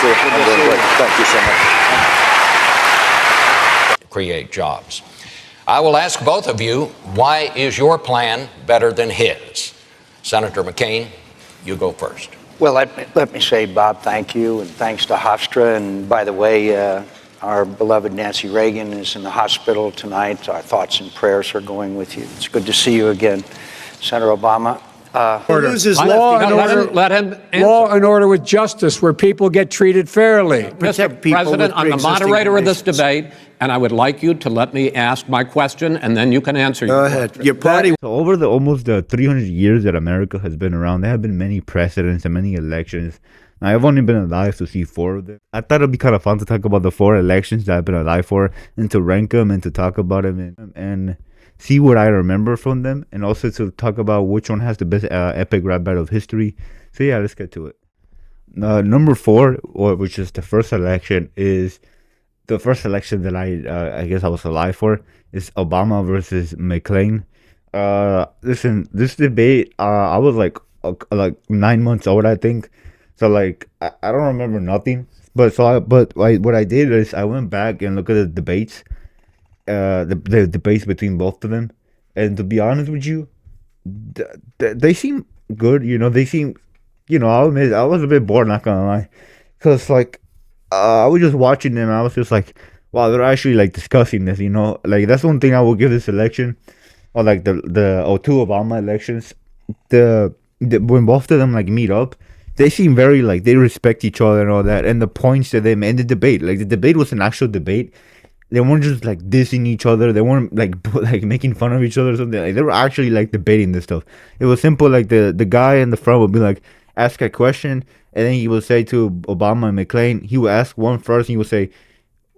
you. I'm doing great. Thank you so much. Create jobs. I will ask both of you, why is your plan better than his? Senator McCain, you go first. Well, let me say, Bob, thank you, and thanks to Hofstra. And by the way, our beloved Nancy Reagan is in the hospital tonight. Our thoughts and prayers are going with you. It's good to see you again, Senator Obama. Uses law and order. Let him answer. Law and order with justice, where people get treated fairly. Mr. President, I'm the moderator of this debate, and I would like you to let me ask my question, and then you can answer. Go ahead. Your party. So over the almost 300 years that America has been around, there have been many precedents and many elections. Now, I've only been alive to see 4 of them. I thought it'd be kind of fun to talk about the 4 elections that I've been alive for, and to rank them and to talk about them and see what I remember from them, and also to talk about which one has the best epic rap battle of history. So yeah, let's get to it. Number 4, which is the first election, is the first election that I guess I was alive for, is Obama versus McCain. Listen, this debate, I was like 9 months old, I think. So like I don't remember nothing. But what I did is I went back and looked at the debates. The debates between both of them, and to be honest with you, they seem good. You know, they seem, I'll admit I was a bit bored, not gonna lie, because like I was just watching them and I was just like, wow, they're actually like discussing this. Like that's one thing I will give this election, or like the 02 Obama elections. When both of them like meet up, they seem very like they respect each other and all that, and the points that they made in the debate, like the debate was an actual debate. They weren't just like dissing each other. They weren't like making fun of each other or something. Like, they were actually like debating this stuff. It was simple. Like the guy in the front would be like, ask a question, and then he would say to Obama and McCain, he would ask one first, and he would say,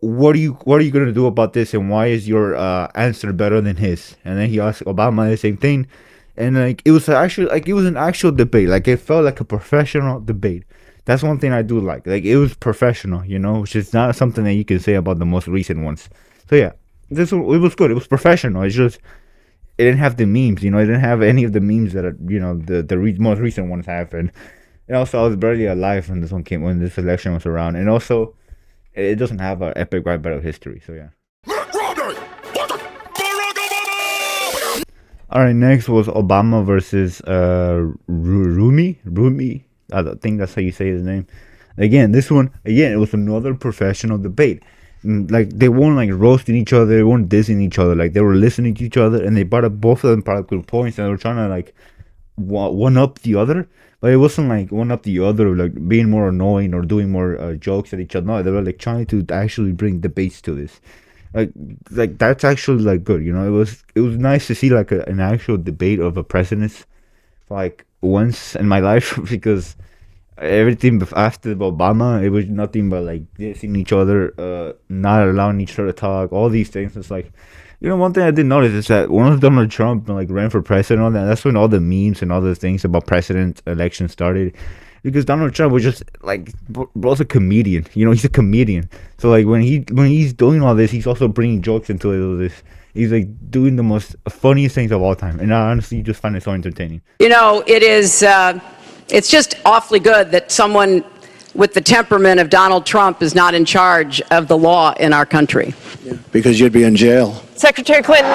what are you gonna do about this, and why is your answer better than his? And then he asked Obama the same thing, and like it was an actual debate. Like it felt like a professional debate. That's one thing I do like. Like it was professional, which is not something that you can say about the most recent ones. So yeah, it was good. It was professional. It's just it didn't have the memes. It didn't have any of the memes that the most recent ones have. And also, I was barely alive when this election was around. And also, it doesn't have an epic rap battle history. So yeah. All right, next was Obama versus Rumi. I think that's how you say his name. Again, it was another professional debate. Like they weren't like roasting each other, they weren't dissing each other. Like they were listening to each other, and both of them brought up good points, and they were trying to like one up the other. But it wasn't like one up the other, like being more annoying or doing more jokes at each other. No, they were like trying to actually bring debates to this. Like that's actually like good. It was nice to see like an actual debate of a president, like once in my life, because everything after Obama, it was nothing but like dissing each other, not allowing each other to talk, all these things. It's like, one thing I did notice is that when Donald Trump like ran for president and all that, that's when all the memes and all the things about president elections started, because Donald Trump was just like, bro's a comedian, he's a comedian. So like when he's doing all this, he's also bringing jokes into all this. He's like doing the most funniest things of all time, and I honestly just find it so entertaining. It is. It's just awfully good that someone with the temperament of Donald Trump is not in charge of the law in our country. Yeah, because you'd be in jail. Secretary Clinton.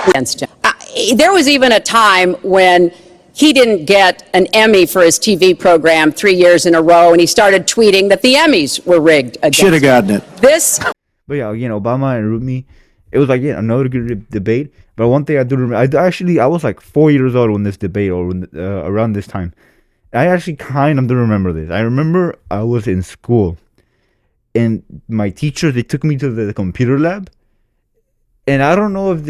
Against him. There was even a time when he didn't get an Emmy for his TV program 3 years in a row, and he started tweeting that the Emmys were rigged against him. Should have gotten it. But yeah, again, Obama and Rumi, it was like another good debate. But one thing I do remember, I was like 4 years old when this debate, or around this time. I actually kind of do remember this. I remember I was in school, and my teachers, they took me to the computer lab, and I don't know if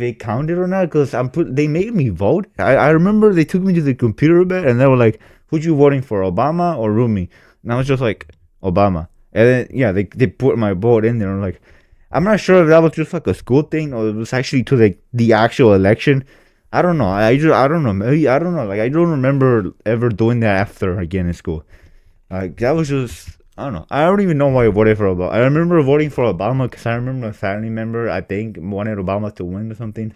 it counted or not, because they made me vote. I remember they took me to the computer lab, and they were like, "Who you voting for, Obama or Rumi?" And I was just like, Obama. And then yeah, they put my vote in there. And like, I'm not sure if that was just like a school thing or it was actually to like the actual election. I don't know. I don't know. Maybe I don't know. Like I don't remember ever doing that after again in school. Like that was just, I don't know. I don't even know why I voted for Obama. I remember voting for Obama because I remember a family member, I think, wanted Obama to win or something.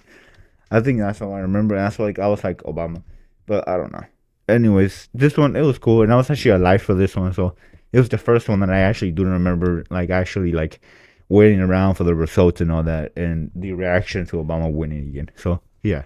I think that's all I remember. And that's why I was like Obama. but I don't know. Anyways, this one, it was cool, and I was actually alive for this one, so it was the first one that I actually do remember, like, actually, like, waiting around for the results and all that, and the reaction to Obama winning again. So, yeah.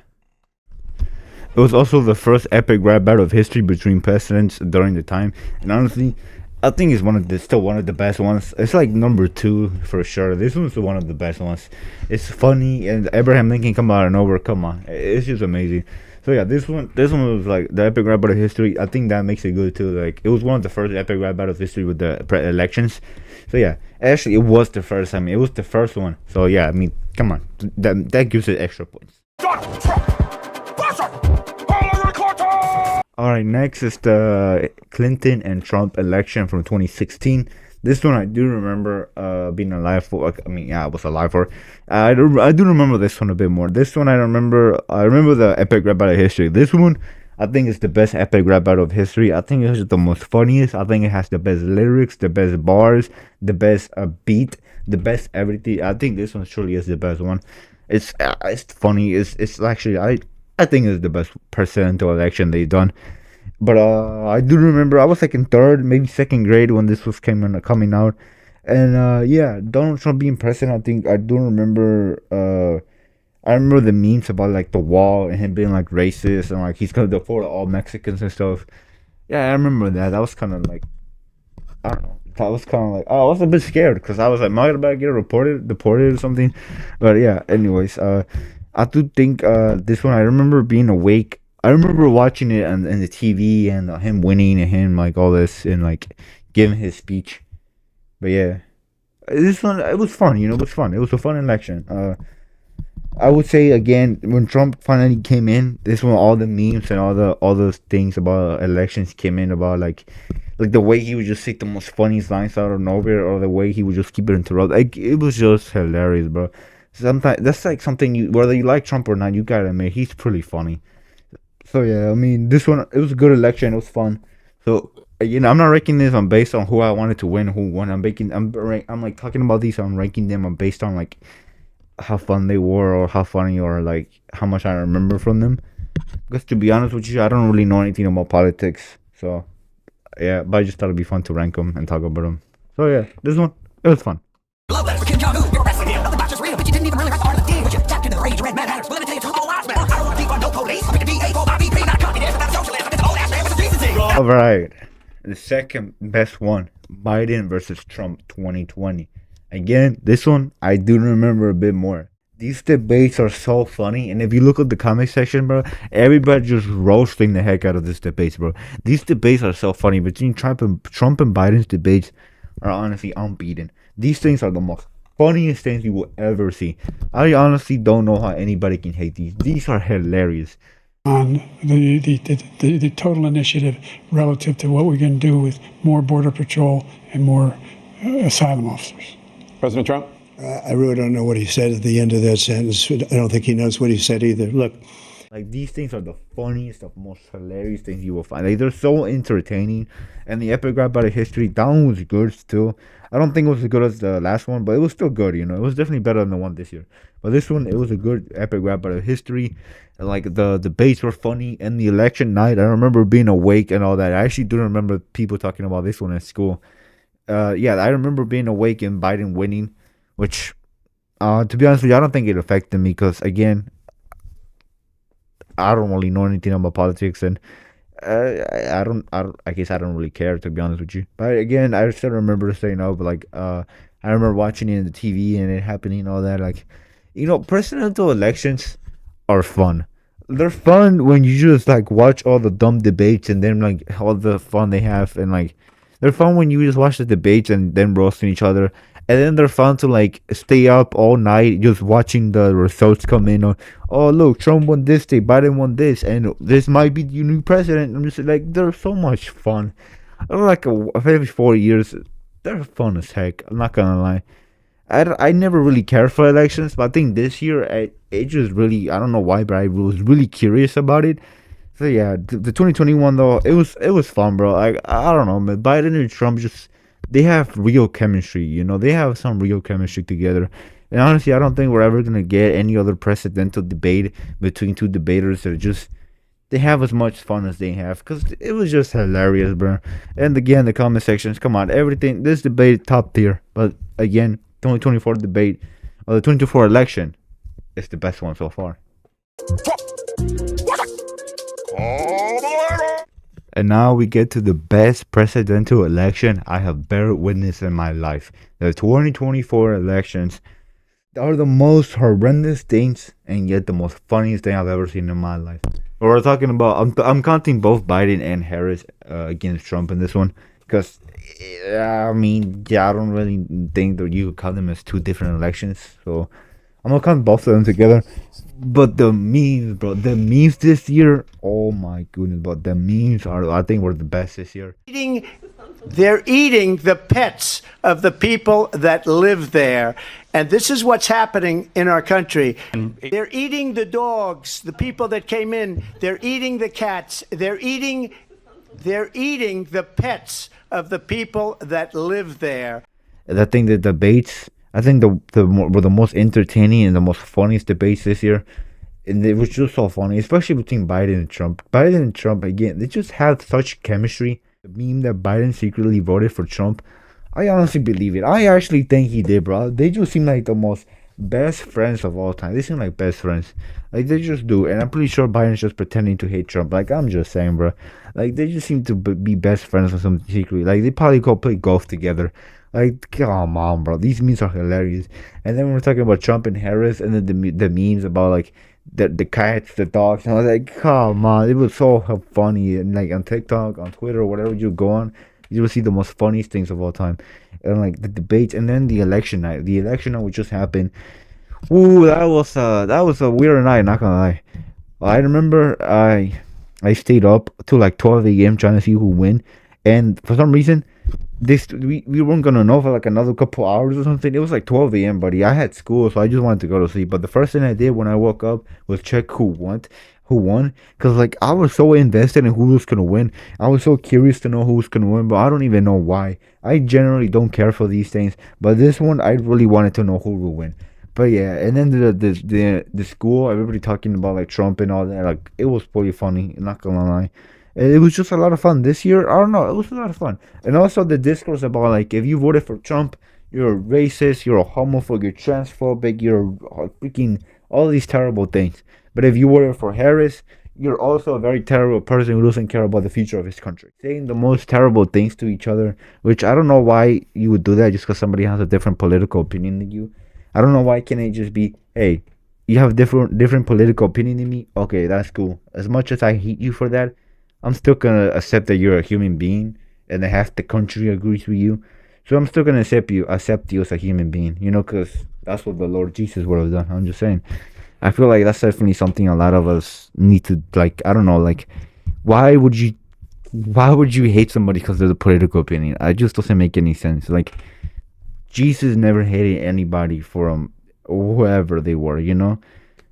It was also the first epic rap battle of history between presidents during the time, and honestly, I think it's still one of the best ones. It's like number 2 for sure. This one's one of the best ones. It's funny, and Abraham Lincoln come out and over. Come on, it's just amazing. So yeah, this one was like the epic rap battle of history. I think that makes it good too. Like, it was one of the first epic rap battle of history with the elections. So yeah, actually it was the first. I mean, it was the first one. So yeah, I mean, come on, that gives it extra points. All right, next is the Clinton and Trump election from 2016. This one I do remember being alive for. I mean, yeah, I was alive for. I do remember this one a bit more. This one I remember the epic rap battle of history. This one I think is the best epic rap battle of history. I think it's the most funniest. I think it has the best lyrics, the best bars, the best beat, the best everything. I think this one truly is the best one. It's funny. It's actually I think it's the best presidential election they've done. But I do remember I was like in 3rd, maybe 2nd grade when this was coming out, and yeah, Donald Trump being president. I think I do remember. I remember the memes about like the wall and him being like racist and like he's gonna deport all Mexicans and stuff. Yeah, I remember that. That was kind of like, I don't know. I was kind of like, I was a bit scared because I was like, am I about to get deported or something? But yeah, anyways, I do think this one I remember being awake. I remember watching it on the TV and him winning and him like all this and like giving his speech. But yeah, this one, it was fun. It was fun. It was a fun election. I would say again, when Trump finally came in, this one, all the memes and all those things about elections came in about like the way he would just say the most funniest lines out of nowhere, or the way he would just keep it interrupted. Like, it was just hilarious, bro. Sometimes that's like something whether you like Trump or not, you gotta admit he's pretty funny. So yeah, I mean, this one, it was a good election. It was fun. So I'm not ranking this on based on who I wanted to win, who won. I'm like talking about these. I'm ranking them on based on like how fun they were, or how funny, or like how much I remember from them. Because to be honest with you, I don't really know anything about politics. So yeah, but I just thought it'd be fun to rank them and talk about them. So yeah, this one, it was fun. All right, the second best one, Biden versus Trump 2020. Again, this one I do remember a bit more. These debates are so funny, and if you look at the comment section, bro, everybody just roasting the heck out of these debates, bro. These debates are so funny. Between Trump and Biden's debates are honestly unbeaten. These things are the most funniest things you will ever see. I honestly don't know how anybody can hate these. These are hilarious. On the total initiative relative to what we're going to do with more Border Patrol and more asylum officers. President Trump? I really don't know what he said at the end of that sentence. I don't think he knows what he said either. Look. Like, these things are the funniest, the most hilarious things you will find. Like, they're so entertaining. And the epic rap battle of history, that one was good still. I don't think it was as good as the last one, but it was still good, It was definitely better than the one this year. But this one, it was a good epic rap battle of history. And, like, the debates were funny. And the election night, I remember being awake and all that. I actually do remember people talking about this one at school. Yeah, I remember being awake and Biden winning, which, to be honest with you, I don't think it affected me because, again, I don't really know anything about politics, and I guess I don't really care, to be honest with you. But again, I still remember saying no. But like, I remember watching it in the TV and it happening and all that. Like, presidential elections are fun. They're fun when you just like watch all the dumb debates and then like all the fun they have, and like they're fun when you just watch the debates and then roasting each other. And then they're fun to like stay up all night just watching the results come in. Or, oh look, Trump won this day, Biden won this, and this might be the new president. I'm just like, they're so much fun. I don't like every 4 years, they're fun as heck. I'm not gonna lie. I never really cared for elections, but I think this year it just really, I don't know why, but I was really curious about it. So yeah, the 2021 though, it was fun, bro. I don't know, man. Biden and Trump just, they have real chemistry, they have some real chemistry together. And honestly, I don't think we're ever going to get any other presidential debate between two debaters that they have as much fun as they have, because it was just hilarious, bro. And again, the comment sections, come on, everything, this debate top tier. But again, 2024 debate, or the 2024 election, is the best one so far. And now we get to the best presidential election I have ever witnessed in my life. The 2024 elections are the most horrendous things, and yet the most funniest thing I've ever seen in my life. We're talking about, I'm counting both Biden and Harris against Trump in this one, because I don't really think that you could count them as two different elections. So I'm gonna count both of them together. But the memes, bro, the memes this year, oh my goodness, but the memes I think were the best this year. They're eating the pets of the people that live there. And this is what's happening in our country. They're eating the dogs, the people that came in. They're eating the cats. They're eating the pets of the people that live there. And I think the debates, I think were the most entertaining and the most funniest debates this year. And it was just so funny, especially between Biden and Trump. Biden and Trump, again, they just have such chemistry. The meme that Biden secretly voted for Trump, I honestly believe it. I actually think he did, bro. They just seem like the most best friends of all time. They seem like best friends. Like, they just do. And I'm pretty sure Biden's just pretending to hate Trump. Like, I'm just saying, bro. Like, they just seem to be best friends or something secretly. Like, they probably go play golf together. Like, come on, bro. These memes are hilarious. And then when we're talking about Trump and Harris, and then the memes about, like, the cats, the dogs, and I was like, come on. It was so funny. And, like, on TikTok, on Twitter, whatever you go on, you will see the most funniest things of all time. And, like, the debates, and then the election night. The election night would just happen. Ooh, that was a weird night, not gonna lie. I remember I stayed up till like 12 a.m. trying to see who win. And for some reason, we weren't gonna know for like another couple hours or something. It was like 12 a.m., buddy. I had school, so I just wanted to go to sleep. But the first thing I did when I woke up was check who won. Because like I was so invested in who was gonna win. I was so curious to know who was gonna win, but I don't even know why. I generally don't care for these things, but this one I really wanted to know who will win. But yeah, and then the school, everybody talking about like Trump and all that, like it was pretty funny, not gonna lie. It was just a lot of fun this year. I don't know, it was a lot of fun. And also the discourse about like if you voted for Trump, you're a racist, you're a homophobe, you're transphobic, you're freaking all these terrible things. But if you voted for Harris, you're also a very terrible person who doesn't care about the future of his country. Saying the most terrible things to each other, which I don't know why you would do that just because somebody has a different political opinion than you. I don't know why can't it just be, hey, you have different political opinion than me? Okay, that's cool. As much as I hate you for that, I'm still gonna accept that you're a human being and that half the country agrees with you. So I'm still gonna accept you as a human being, you know, because that's what the Lord Jesus would have done. I'm just saying. I feel like that's definitely something a lot of us need to, like, I don't know, like, why would you hate somebody because of the political opinion? It just doesn't make any sense. Like, Jesus never hated anybody from whoever they were, you know?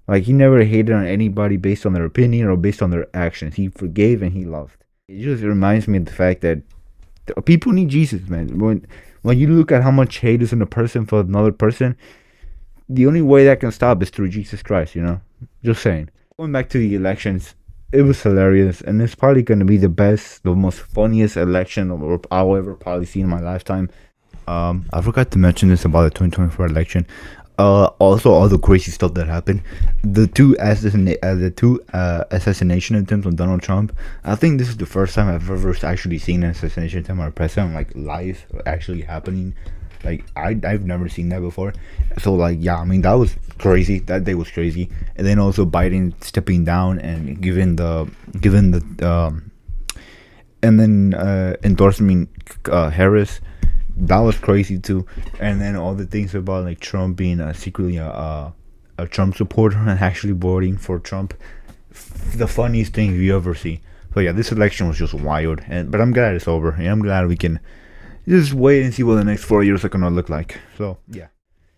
Like, he never hated on anybody based on their opinion or based on their actions. He forgave and he loved. It just reminds me of the fact that people need Jesus, man. When you look at how much hate is in a person for another person, the only way that can stop is through Jesus Christ, you know? Just saying. Going back to the elections, it was hilarious, and it's probably going to be the best, the most funniest election I'll ever probably see in my lifetime. I forgot to mention this about the 2024 election. Also, all the crazy stuff that happened. The two assassination attempts on Donald Trump. I think this is the first time I've ever actually seen an assassination attempt on a president, like, live, actually happening. Like, I've never seen that before. So, like, yeah, I mean, that was crazy. That day was crazy. And then also Biden stepping down and endorsing Harris. That was crazy too. And then all the things about like Trump being secretly a Trump supporter and actually voting for Trump. The funniest thing you ever see. So yeah, this election was just wild. But I'm glad it's over. And I'm glad we can just wait and see what the next 4 years are gonna look like. So yeah,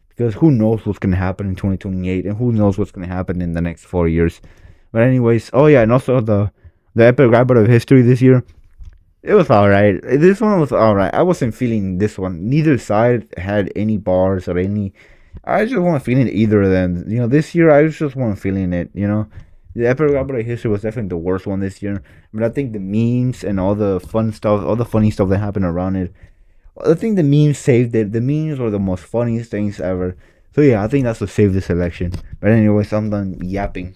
because who knows what's gonna happen in 2028, and who knows what's gonna happen in the next 4 years. But anyways, oh yeah, and also the epic rabbit of history this year. It was alright. This one was alright. I wasn't feeling this one. Neither side had any bars or any. I just wasn't feeling either of them. You know, this year I just wasn't feeling it. You know, The epic robbery history was definitely the worst one this year. But I think the memes and all the fun stuff, all the funny stuff that happened around it, I think the memes saved it. The memes were the most funniest things ever. So yeah, I think that's what saved this election. But anyways, I'm done yapping,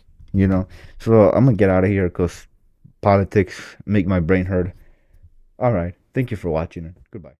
So I'm gonna get out of here because politics make my brain hurt. All right, thank you for watching. Goodbye.